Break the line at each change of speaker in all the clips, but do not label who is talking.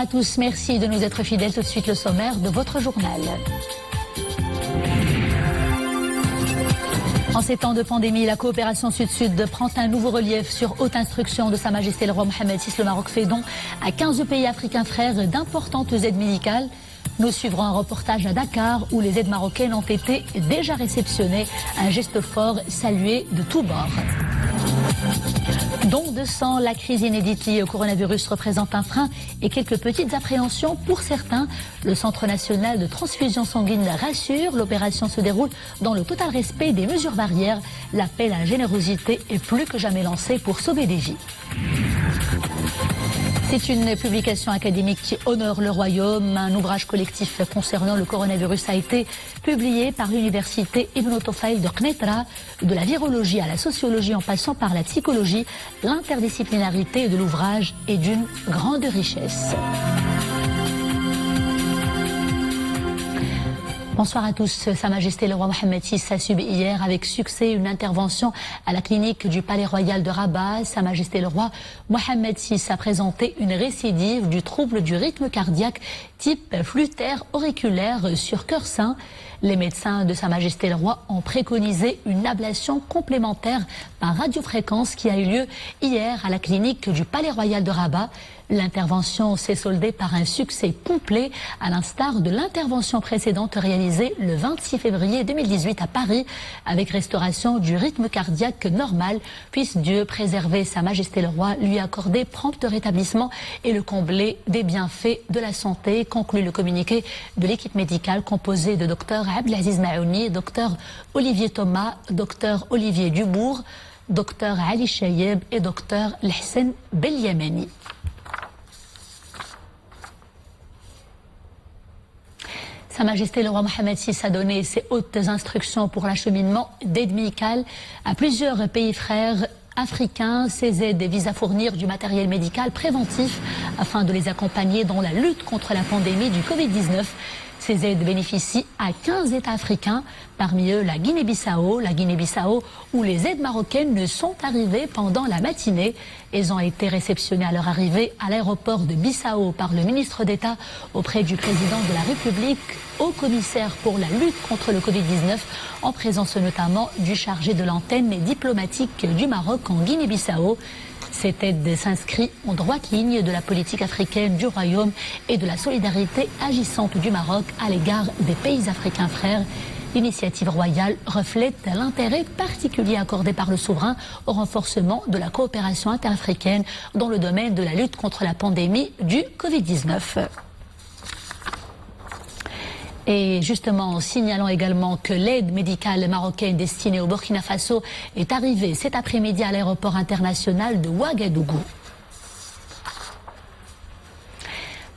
à tous, merci de nous être fidèles. Tout de suite le sommaire de votre journal. En ces temps de pandémie, la coopération Sud-Sud prend un nouveau relief sur haute instruction de Sa Majesté le roi Mohammed VI. Le Maroc fait don à 15 pays africains frères d'importantes aides médicales. Nous suivrons un reportage à Dakar où les aides marocaines ont été déjà réceptionnées. Un geste fort salué de tous bords. Don de sang, la crise inédite liée au coronavirus représente un frein et quelques petites appréhensions pour certains. Le Centre national de transfusion sanguine rassure, l'opération se déroule dans le total respect des mesures barrières. L'appel à la générosité est plus que jamais lancé pour sauver des vies. C'est une publication académique qui honore le royaume. Un ouvrage collectif concernant le coronavirus a été publié par l'université Ibn Tufayl de Knetra. De la virologie à la sociologie en passant par la psychologie, l'interdisciplinarité de l'ouvrage est d'une grande richesse. Bonsoir à tous. Sa Majesté le roi Mohammed VI a subi hier avec succès une intervention à la clinique du Palais Royal de Rabat. Sa Majesté le roi Mohammed VI a présenté une récidive du trouble du rythme cardiaque type flûtère auriculaire sur cœur sain. Les médecins de Sa Majesté le roi ont préconisé une ablation complémentaire par radiofréquence qui a eu lieu hier à la clinique du Palais Royal de Rabat. L'intervention s'est soldée par un succès complet, à l'instar de l'intervention précédente réalisée le 26 février 2018 à Paris, avec restauration du rythme cardiaque normal. Puisse Dieu préserver Sa Majesté le roi, lui accorder prompt rétablissement et le combler des bienfaits de la santé, conclut le communiqué de l'équipe médicale composée de Dr Abdelaziz Maouni, Dr Olivier Thomas, Dr Olivier Dubourg, Dr Ali Chayeb et Dr Lhsen Belyameni. Sa Majesté le roi Mohammed VI a donné ses hautes instructions pour l'acheminement d'aide médicale à plusieurs pays frères africains. Ces aides visent à fournir du matériel médical préventif afin de les accompagner dans la lutte contre la pandémie du Covid-19. Ces aides bénéficient à 15 États africains, parmi eux la Guinée-Bissau, où les aides marocaines ne sont arrivées pendant la matinée. Elles ont été réceptionnées à leur arrivée à l'aéroport de Bissau par le ministre d'État auprès du président de la République, haut commissaire pour la lutte contre le Covid-19, en présence notamment du chargé de l'antenne diplomatique du Maroc en Guinée-Bissau. Cette aide s'inscrit en droite ligne de la politique africaine du Royaume et de la solidarité agissante du Maroc à l'égard des pays africains frères. L'initiative royale reflète l'intérêt particulier accordé par le souverain au renforcement de la coopération interafricaine dans le domaine de la lutte contre la pandémie du Covid-19. Et justement, signalons également que l'aide médicale marocaine destinée au Burkina Faso est arrivée cet après-midi à l'aéroport international de Ouagadougou.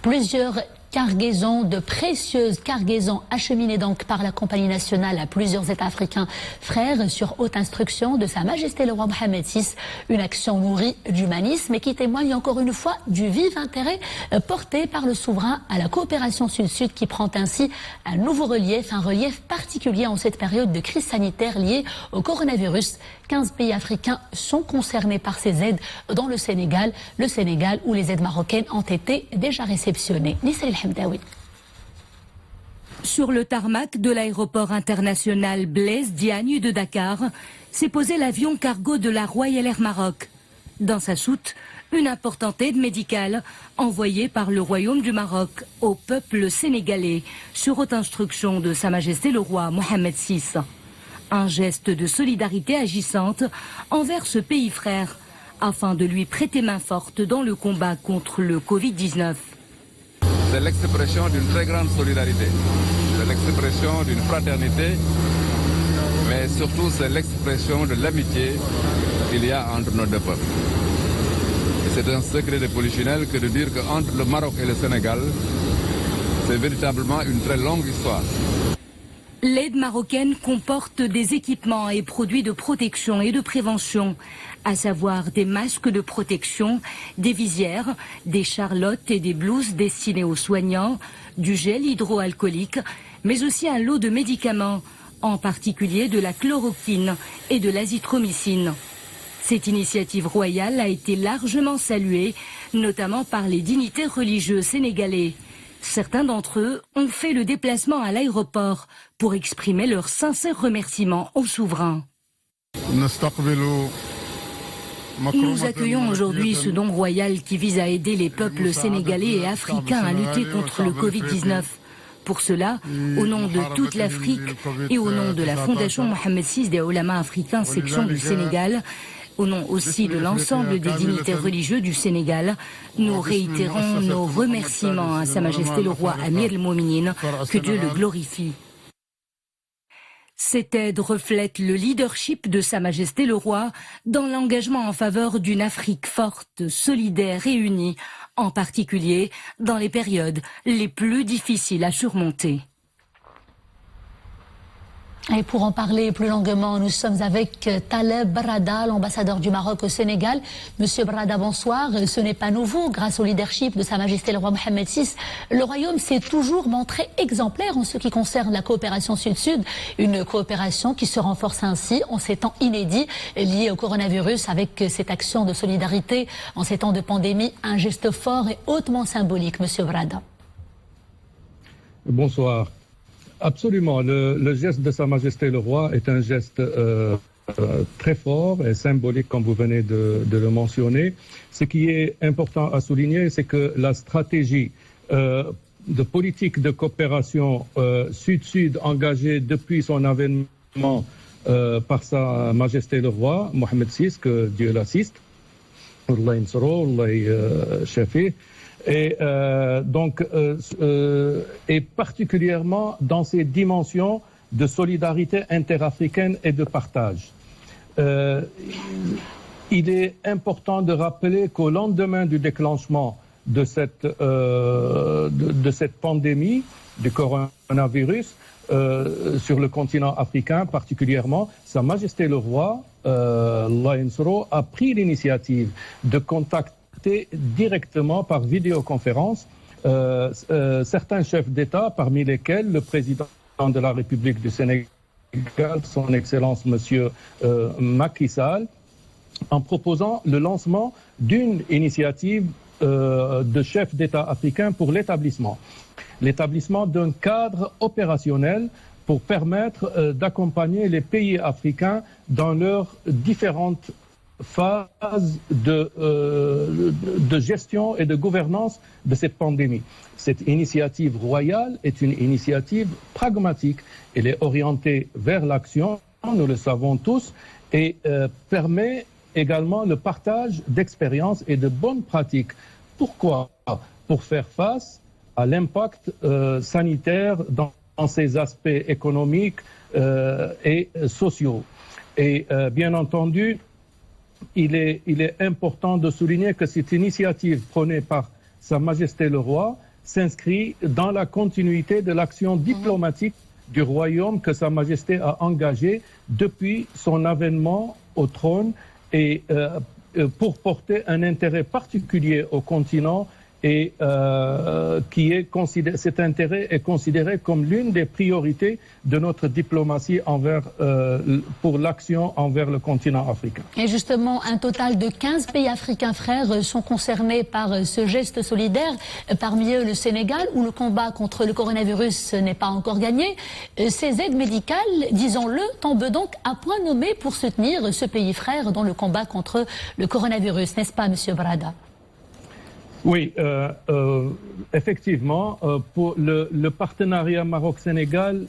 Plusieurs cargaisons, de précieuses cargaisons acheminées donc par la compagnie nationale à plusieurs États africains frères sur haute instruction de Sa Majesté le roi Mohammed VI. Une action nourrie d'humanisme et qui témoigne encore une fois du vif intérêt porté par le souverain à la coopération Sud-Sud qui prend ainsi un nouveau relief, un relief particulier en cette période de crise sanitaire liée au coronavirus. 15 pays africains sont concernés par ces aides dans le Sénégal où les aides marocaines ont été déjà réceptionnées.
Sur le tarmac de l'aéroport international Blaise Diagne de Dakar, s'est posé l'avion cargo de la Royal Air Maroc. Dans sa soute, une importante aide médicale envoyée par le Royaume du Maroc au peuple sénégalais sur haute instruction de Sa Majesté le roi Mohammed VI. Un geste de solidarité agissante envers ce pays frère afin de lui prêter main forte dans le combat contre le Covid-19.
C'est l'expression d'une très grande solidarité, c'est l'expression d'une fraternité, mais surtout c'est l'expression de l'amitié qu'il y a entre nos deux peuples. Et c'est un secret de polichinelle que de dire qu'entre le Maroc et le Sénégal, c'est véritablement une très longue histoire.
L'aide marocaine comporte des équipements et produits de protection et de prévention, à savoir des masques de protection, des visières, des charlottes et des blouses destinées aux soignants, du gel hydroalcoolique, mais aussi un lot de médicaments, en particulier de la chloroquine et de l'azithromycine. Cette initiative royale a été largement saluée, notamment par les dignitaires religieux sénégalais. Certains d'entre eux ont fait le déplacement à l'aéroport pour exprimer leur sincère remerciement au souverain. Nous accueillons aujourd'hui ce don royal qui vise à aider les peuples sénégalais et africains à lutter contre le Covid-19. Pour cela, au nom de toute l'Afrique et au nom de la Fondation Mohamed VI des Oulémas africains section du Sénégal, au nom aussi de l'ensemble des dignitaires religieux du Sénégal, nous réitérons nos remerciements à Sa Majesté le Roi Amir el-Mouminin, que Dieu le glorifie. Cette aide reflète le leadership de Sa Majesté le Roi dans l'engagement en faveur d'une Afrique forte, solidaire et unie, en particulier dans les périodes les plus difficiles à surmonter.
Et pour en parler plus longuement, nous sommes avec Taleb Brada, l'ambassadeur du Maroc au Sénégal. Monsieur Brada, bonsoir. Ce n'est pas nouveau. Grâce au leadership de Sa Majesté le Roi Mohamed VI, le Royaume s'est toujours montré exemplaire en ce qui concerne la coopération Sud-Sud. Une coopération qui se renforce ainsi en ces temps inédits liés au coronavirus avec cette action de solidarité en ces temps de pandémie. Un geste fort et hautement symbolique, Monsieur Brada.
Bonsoir. Absolument. Le geste de Sa Majesté le Roi est un geste très fort et symbolique, comme vous venez de le mentionner. Ce qui est important à souligner, c'est que la stratégie de politique de coopération Sud-Sud engagée depuis son avènement par Sa Majesté le Roi, Mohamed VI, que Dieu l'assiste, Allah insoro, Allah shafi. Et et particulièrement dans ces dimensions de solidarité interafricaine et de partage. Il est important de rappeler qu'au lendemain du déclenchement de cette pandémie du coronavirus sur le continent africain particulièrement, Sa Majesté le Roi, Allah insoro, a pris l'initiative de contacter directement par vidéoconférence certains chefs d'État, parmi lesquels le président de la République du Sénégal, son Excellence Monsieur Macky Sall, en proposant le lancement d'une initiative de chefs d'État africains pour l'établissement d'un cadre opérationnel pour permettre d'accompagner les pays africains dans leurs différentes phase de gestion et de gouvernance de cette pandémie. Cette initiative royale est une initiative pragmatique. Elle est orientée vers l'action, nous le savons tous, et permet également le partage d'expériences et de bonnes pratiques. Pourquoi? Pour faire face à l'impact sanitaire dans ses aspects économiques et sociaux. Et bien entendu, il est important de souligner que cette initiative prônée par Sa Majesté le Roi s'inscrit dans la continuité de l'action diplomatique du Royaume que Sa Majesté a engagée depuis son avènement au trône et pour porter un intérêt particulier au continent et cet intérêt est considéré comme l'une des priorités de notre diplomatie pour l'action envers le continent africain.
Et justement, un total de 15 pays africains frères sont concernés par ce geste solidaire, parmi eux le Sénégal, où le combat contre le coronavirus n'est pas encore gagné. Ces aides médicales, disons-le, tombent donc à point nommé pour soutenir ce pays frère dans le combat contre le coronavirus, n'est-ce pas, Monsieur Brada?
Oui, effectivement, pour le partenariat Maroc-Sénégal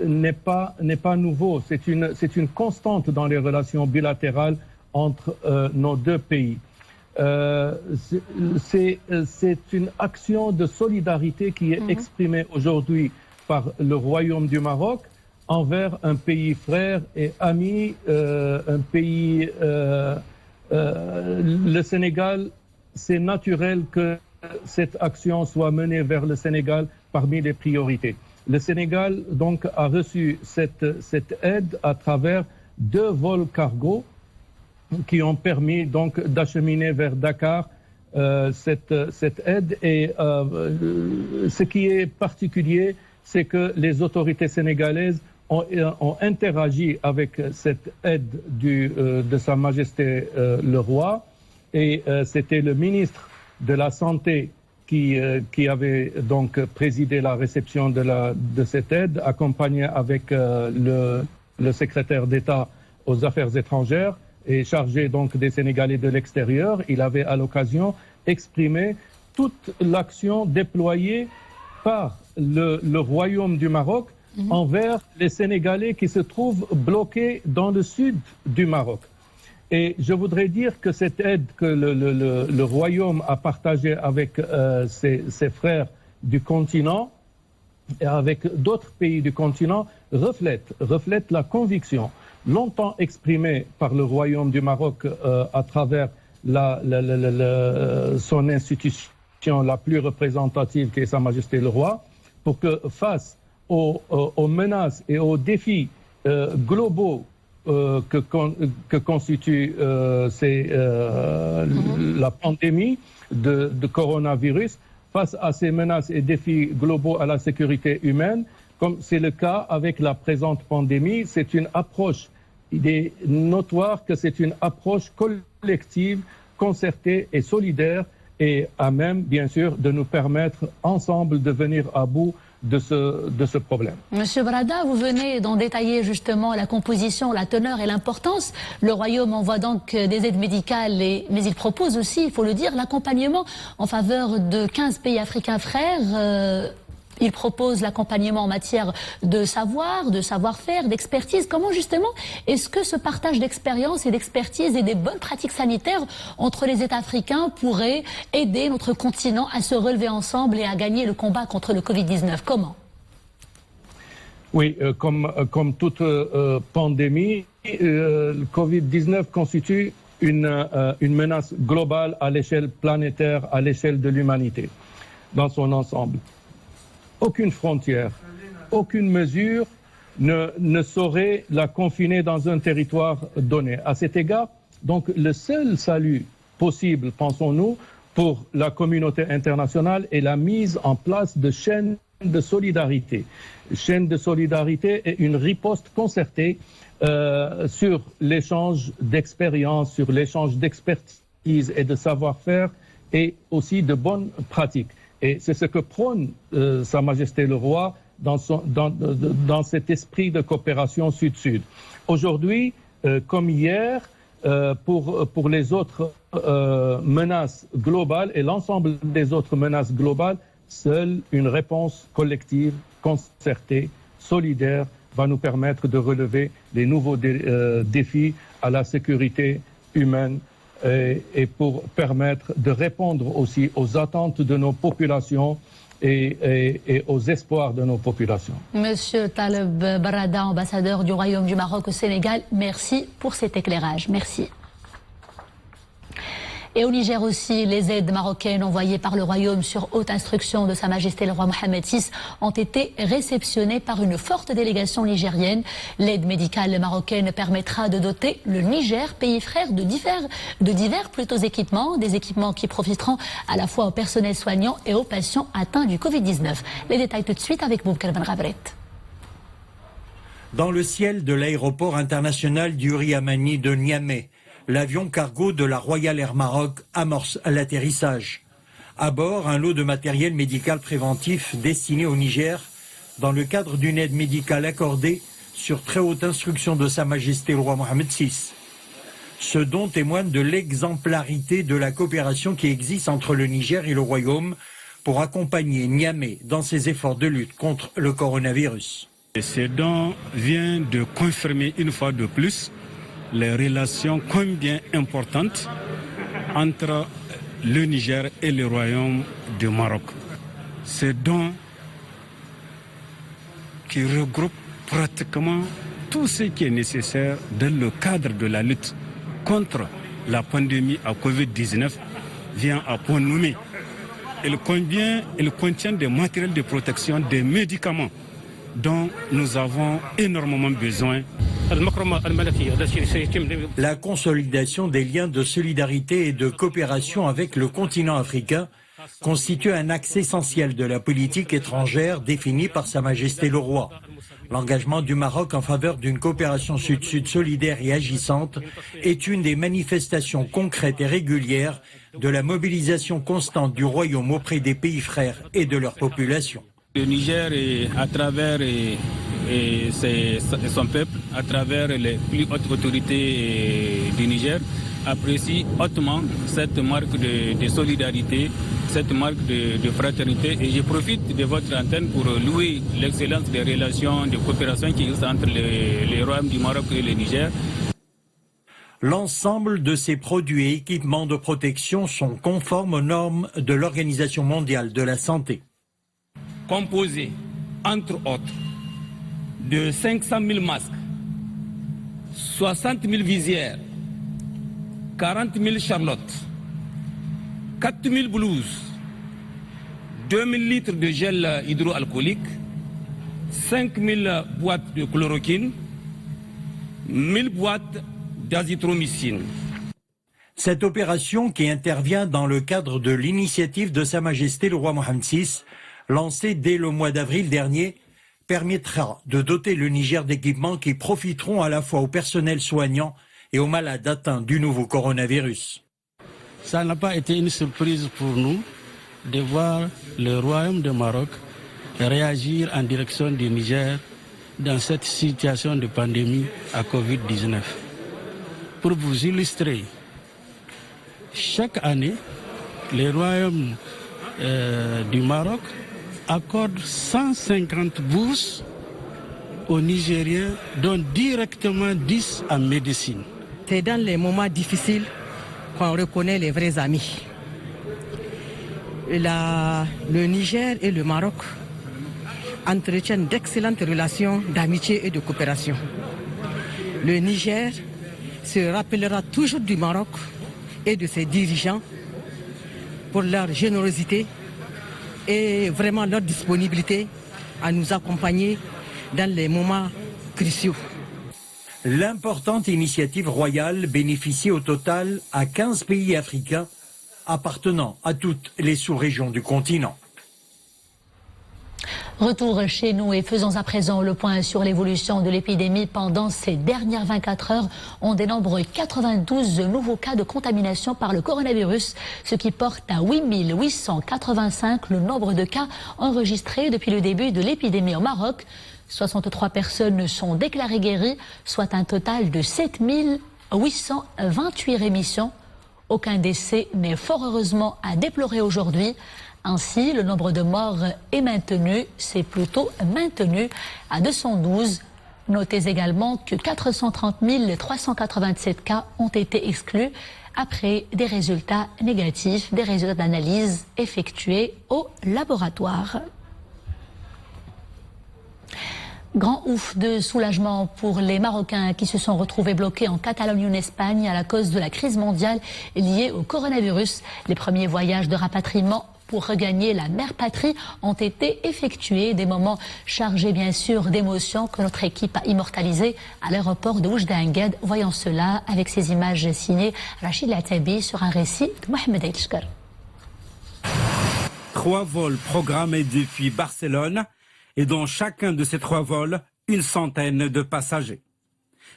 n'est pas nouveau. C'est une constante dans les relations bilatérales entre nos deux pays. C'est une action de solidarité qui est exprimée aujourd'hui par le Royaume du Maroc envers un pays frère et ami, un pays, le Sénégal. C'est naturel que cette action soit menée vers le Sénégal parmi les priorités. Le Sénégal donc a reçu cette aide à travers 2 vols cargo qui ont permis donc d'acheminer vers Dakar cette aide. Et ce qui est particulier, c'est que les autorités sénégalaises ont interagi avec cette aide de Sa Majesté le Roi. Et c'était le ministre de la Santé qui avait donc présidé la réception de cette aide, accompagné avec le secrétaire d'État aux Affaires étrangères et chargé donc des Sénégalais de l'extérieur. Il avait à l'occasion exprimé toute l'action déployée par le Royaume du Maroc envers les Sénégalais qui se trouvent bloqués dans le sud du Maroc. Et je voudrais dire que cette aide que le Royaume a partagée avec ses frères du continent et avec d'autres pays du continent reflète la conviction longtemps exprimée par le Royaume du Maroc à travers son institution la plus représentative qui est Sa Majesté le Roi, pour que face aux menaces et aux défis globaux que constitue la pandémie de coronavirus, face à ces menaces et défis globaux à la sécurité humaine, comme c'est le cas avec la présente pandémie, c'est une approche, il est notoire que c'est une approche collective, concertée et solidaire, et à même, bien sûr, de nous permettre ensemble de venir à bout de ce problème.
Monsieur Brada, vous venez d'en détailler justement la composition, la teneur et l'importance. Le Royaume envoie donc des aides médicales, mais il propose aussi, il faut le dire, l'accompagnement en faveur de 15 pays africains frères. Il propose l'accompagnement en matière de savoir, de savoir-faire, d'expertise. Comment justement est-ce que ce partage d'expérience et d'expertise et des bonnes pratiques sanitaires entre les États africains pourrait aider notre continent à se relever ensemble et à gagner le combat contre le Covid-19 ? Comment ?
Oui, comme toute pandémie, le Covid-19 constitue une menace globale à l'échelle planétaire, à l'échelle de l'humanité, dans son ensemble. Aucune frontière, aucune mesure ne saurait la confiner dans un territoire donné. À cet égard, donc, le seul salut possible, pensons-nous, pour la communauté internationale est la mise en place de chaînes de solidarité. Chaînes de solidarité et une riposte concertée sur l'échange d'expériences, sur l'échange d'expertise et de savoir-faire et aussi de bonnes pratiques. Et c'est ce que prône Sa Majesté le Roi dans cet esprit de coopération sud-sud. Aujourd'hui, comme hier, pour les autres menaces globales et l'ensemble des autres menaces globales, seule une réponse collective, concertée, solidaire va nous permettre de relever les nouveaux défis à la sécurité humaine et pour permettre de répondre aussi aux attentes de nos populations et aux espoirs de nos populations.
Monsieur Taleb Brada, ambassadeur du Royaume du Maroc au Sénégal, merci pour cet éclairage. Merci. Et au Niger aussi, les aides marocaines envoyées par le Royaume sur haute instruction de Sa Majesté le Roi Mohamed VI ont été réceptionnées par une forte délégation nigérienne. L'aide médicale marocaine permettra de doter le Niger, pays frère, de divers équipements, des équipements qui profiteront à la fois au personnel soignant et aux patients atteints du Covid-19. Les détails tout de suite avec Boubkar Ben Ghabret.
Dans le ciel de l'aéroport international du Riamani de Niamey, l'avion cargo de la Royal Air Maroc amorce l'atterrissage. À bord, un lot de matériel médical préventif destiné au Niger dans le cadre d'une aide médicale accordée sur très haute instruction de Sa Majesté le Roi Mohamed VI. Ce don témoigne de l'exemplarité de la coopération qui existe entre le Niger et le Royaume pour accompagner Niamey dans ses efforts de lutte contre le coronavirus.
Ce don vient de confirmer une fois de plus les relations combien importantes entre le Niger et le Royaume du Maroc. Ce don qui regroupe pratiquement tout ce qui est nécessaire dans le cadre de la lutte contre la pandémie à Covid-19 vient à point nommé. Il contient des matériels de protection, des médicaments dont nous avons énormément besoin.
La consolidation des liens de solidarité et de coopération avec le continent africain constitue un axe essentiel de la politique étrangère définie par Sa Majesté le Roi. L'engagement du Maroc en faveur d'une coopération sud-sud solidaire et agissante est une des manifestations concrètes et régulières de la mobilisation constante du Royaume auprès des pays frères et de leur population.
Le Niger, à travers son peuple, à travers les plus hautes autorités du Niger, apprécie hautement cette marque de solidarité, cette marque de fraternité. Et je profite de votre antenne pour louer l'excellence des relations de coopération qui existent entre les royaumes du Maroc et le Niger.
L'ensemble de ces produits et équipements de protection sont conformes aux normes de l'Organisation mondiale de la santé.
Composé, entre autres, de 500 000 masques, 60 000 visières, 40 000 charlottes, 4 000 blouses, 2 000 litres de gel hydroalcoolique, 5 000 boîtes de chloroquine, 1 000 boîtes d'azithromycine.
Cette opération, qui intervient dans le cadre de l'initiative de Sa Majesté le Roi Mohammed VI, lancée dès le mois d'avril dernier, permettra de doter le Niger d'équipements qui profiteront à la fois au personnel soignant et aux malades atteints du nouveau coronavirus.
Ça n'a pas été une surprise pour nous de voir le Royaume de Maroc réagir en direction du Niger dans cette situation de pandémie à Covid-19. Pour vous illustrer, chaque année, le Royaume du Maroc accorde 150 bourses aux Nigériens, dont directement 10 en médecine.
C'est dans les moments difficiles qu'on reconnaît les vrais amis. Le Niger et le Maroc entretiennent d'excellentes relations d'amitié et de coopération. Le Niger se rappellera toujours du Maroc et de ses dirigeants pour leur générosité et vraiment leur disponibilité à nous accompagner dans les moments cruciaux.
L'importante initiative royale bénéficie au total à 15 pays africains appartenant à toutes les sous-régions du continent.
Retour chez nous et faisons à présent le point sur l'évolution de l'épidémie pendant ces dernières 24 heures. On dénombre 92 nouveaux cas de contamination par le coronavirus, ce qui porte à 8 885 le nombre de cas enregistrés depuis le début de l'épidémie au Maroc. 63 personnes sont déclarées guéries, soit un total de 7 828 rémissions. Aucun décès n'est fort heureusement à déplorer aujourd'hui. Ainsi, le nombre de morts est maintenu, c'est plutôt maintenu à 212. Notez également que 430 387 cas ont été exclus après des résultats négatifs, des résultats d'analyse effectués au laboratoire. Grand ouf de soulagement pour les Marocains qui se sont retrouvés bloqués en Catalogne en Espagne à la cause de la crise mondiale liée au coronavirus. Les premiers voyages de rapatriement pour regagner la mère patrie ont été effectués. Des moments chargés bien sûr d'émotions que notre équipe a immortalisés à l'aéroport de Oujda Angued. Voyons cela avec ces images signées Rachid Latabi sur un récit de Mohamed Elchkar.
3 vols programmés depuis Barcelone et dans chacun de ces 3 vols, une centaine de passagers.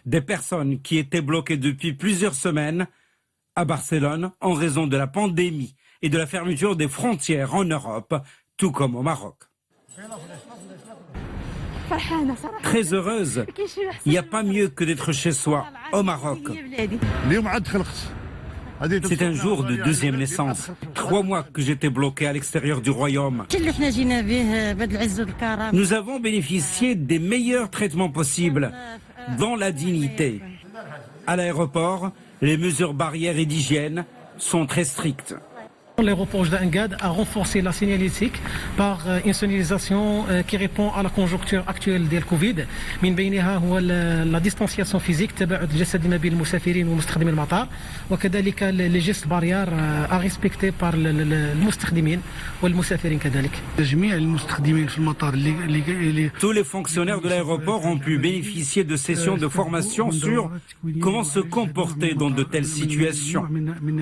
Des personnes qui étaient bloquées depuis plusieurs semaines à Barcelone en raison de la pandémie et de la fermeture des frontières en Europe, tout comme au Maroc. Très heureuse, il n'y a pas mieux que d'être chez soi, au Maroc. C'est un jour de deuxième naissance. 3 mois que j'étais bloqué à l'extérieur du royaume. Nous avons bénéficié des meilleurs traitements possibles, dans la dignité. À l'aéroport, les mesures barrières et d'hygiène sont très strictes.
L'aéroport Oujda Angued a renforcé la signalétique par une signalisation qui répond à la conjoncture actuelle du Covid. من بينها هو la distanciation physique, تباعد الجسدي ما بين المسافرين ومستخدمي المطار، وكذلك les gestes barrières à respecter par المستخدمين والمسافرين كذلك. جميع المستخدمين في المطار اللي
Tous les fonctionnaires de l'aéroport ont pu bénéficier de sessions de formation sur comment se comporter dans de telles situations.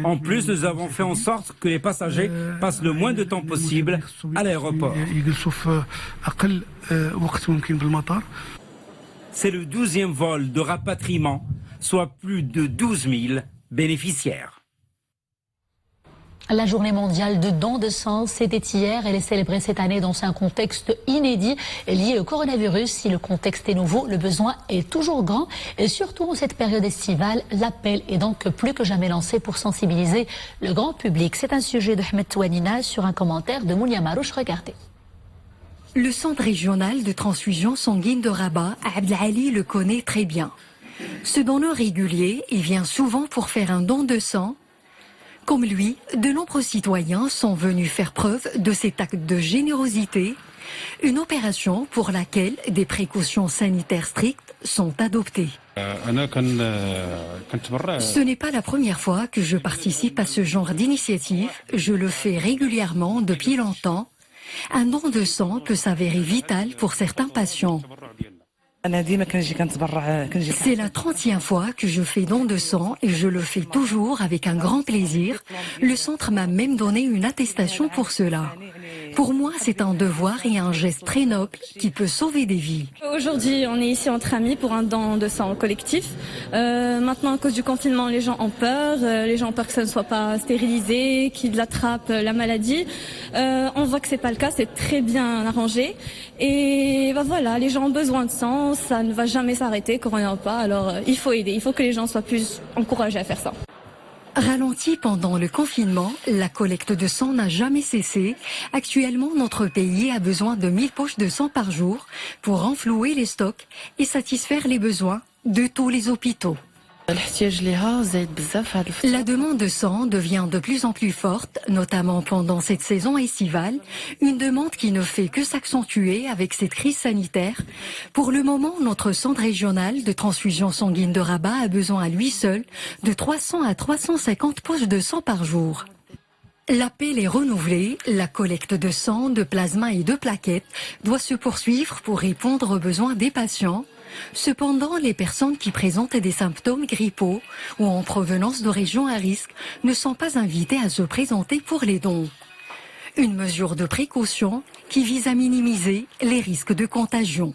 En plus, nous avons fait en sorte que les passagers passent le moins de temps possible à l'aéroport. C'est le 12e vol de rapatriement, soit plus de 12 000 bénéficiaires.
La journée mondiale de don de sang, c'était hier. Elle est célébrée cette année dans un contexte inédit lié au coronavirus. Si le contexte est nouveau, le besoin est toujours grand. Et surtout en cette période estivale, l'appel est donc plus que jamais lancé pour sensibiliser le grand public. C'est un sujet de Ahmed Touanina sur un commentaire de Mounia Marouche. Regardez.
Le centre régional de transfusion sanguine de Rabat, Abdelali le connaît très bien. Ce donneur régulier, il vient souvent pour faire un don de sang. Comme lui, de nombreux citoyens sont venus faire preuve de cet acte de générosité, une opération pour laquelle des précautions sanitaires strictes sont adoptées. Ce n'est pas la première fois que je participe à ce genre d'initiative, je le fais régulièrement depuis longtemps. Un don de sang peut s'avérer vital pour certains patients. C'est la 30e fois que je fais don de sang et je le fais toujours avec un grand plaisir. Le centre m'a même donné une attestation pour cela. Pour moi, c'est un devoir et un geste très noble qui peut sauver des vies.
Aujourd'hui, on est ici entre amis pour un don de sang collectif. Maintenant, à cause du confinement, les gens ont peur. Les gens ont peur que ça ne soit pas stérilisé, qu'ils attrapent la maladie. On voit que c'est pas le cas, c'est très bien arrangé. Et voilà, les gens ont besoin de sang, ça ne va jamais s'arrêter, corona ou pas. Alors, il faut aider, il faut que les gens soient plus encouragés à faire ça.
Ralenti pendant le confinement, la collecte de sang n'a jamais cessé. Actuellement, notre pays a besoin de 1000 poches de sang par jour pour renflouer les stocks et satisfaire les besoins de tous les hôpitaux. La demande de sang devient de plus en plus forte, notamment pendant cette saison estivale, une demande qui ne fait que s'accentuer avec cette crise sanitaire. Pour le moment, notre centre régional de transfusion sanguine de Rabat a besoin à lui seul de 300 à 350 poches de sang par jour. L'appel est renouvelé, la collecte de sang, de plasma et de plaquettes doit se poursuivre pour répondre aux besoins des patients. Cependant, les personnes qui présentent des symptômes grippaux ou en provenance de régions à risque ne sont pas invitées à se présenter pour les dons. Une mesure de précaution qui vise à minimiser les risques de contagion.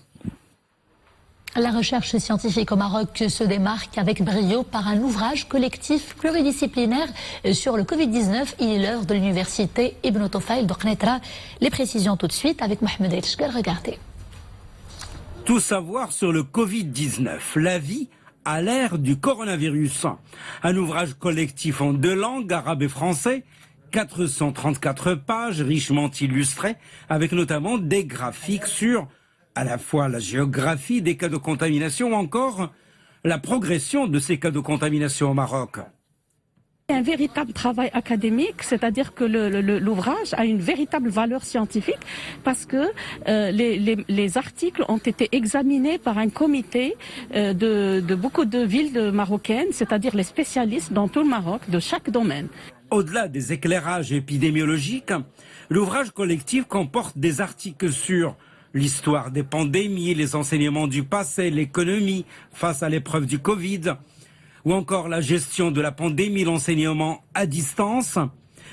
La recherche scientifique au Maroc se démarque avec brio par un ouvrage collectif pluridisciplinaire sur le Covid-19. Il est l'œuvre de l'université Ibn Tufayl de Knetra. Les précisions tout de suite avec Mohamed El Chgal. Regardez.
Tout savoir sur le Covid-19, la vie à l'ère du coronavirus. Un ouvrage collectif en 2 langues, arabe et français, 434 pages, richement illustrées, avec notamment des graphiques sur à la fois la géographie des cas de contamination ou encore la progression de ces cas de contamination au Maroc.
Un véritable travail académique, c'est-à-dire que l'ouvrage a une véritable valeur scientifique parce que les articles ont été examinés par un comité de beaucoup de villes marocaines, c'est-à-dire les spécialistes dans tout le Maroc de chaque domaine.
Au-delà des éclairages épidémiologiques, l'ouvrage collectif comporte des articles sur l'histoire des pandémies, les enseignements du passé, l'économie face à l'épreuve du Covid, ou encore la gestion de la pandémie, l'enseignement à distance,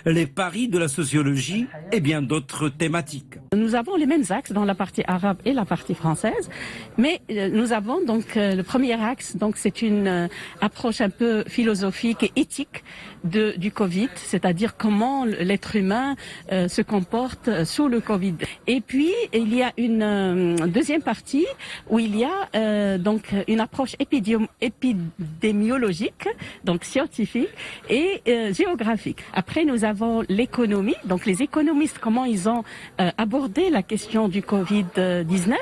les paris de la sociologie et bien d'autres thématiques.
Nous avons les mêmes axes dans la partie arabe et la partie française, mais nous avons donc le premier axe, donc c'est une approche un peu philosophique et éthique du Covid, c'est-à-dire comment l'être humain se comporte sous le Covid. Et puis il y a une deuxième partie où il y a donc une approche épidémiologique, donc scientifique et géographique. Après nous avons l'économie, donc les économistes comment ils ont abordé la question du Covid-19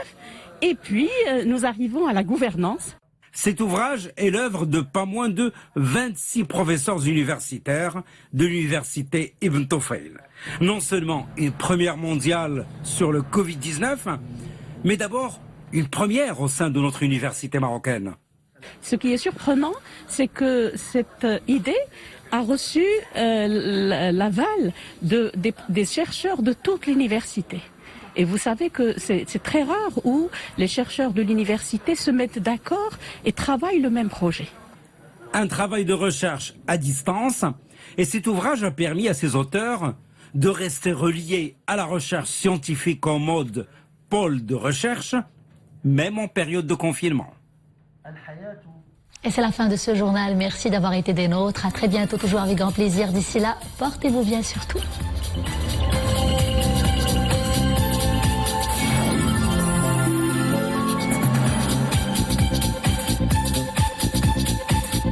et puis nous arrivons à la gouvernance.
Cet ouvrage est l'œuvre de pas moins de 26 professeurs universitaires de l'université Ibn Tufayl. Non seulement une première mondiale sur le Covid-19, mais d'abord une première au sein de notre université marocaine.
Ce qui est surprenant, c'est que cette idée a reçu l'aval des chercheurs de toute l'université. Et vous savez que c'est très rare où les chercheurs de l'université se mettent d'accord et travaillent le même projet.
Un travail de recherche à distance Et cet ouvrage a permis à ses auteurs de rester reliés à la recherche scientifique en mode pôle de recherche, même en période de confinement.
Et c'est la fin de ce journal. Merci d'avoir été des nôtres. À très bientôt, toujours avec grand plaisir. D'ici là, portez-vous bien surtout.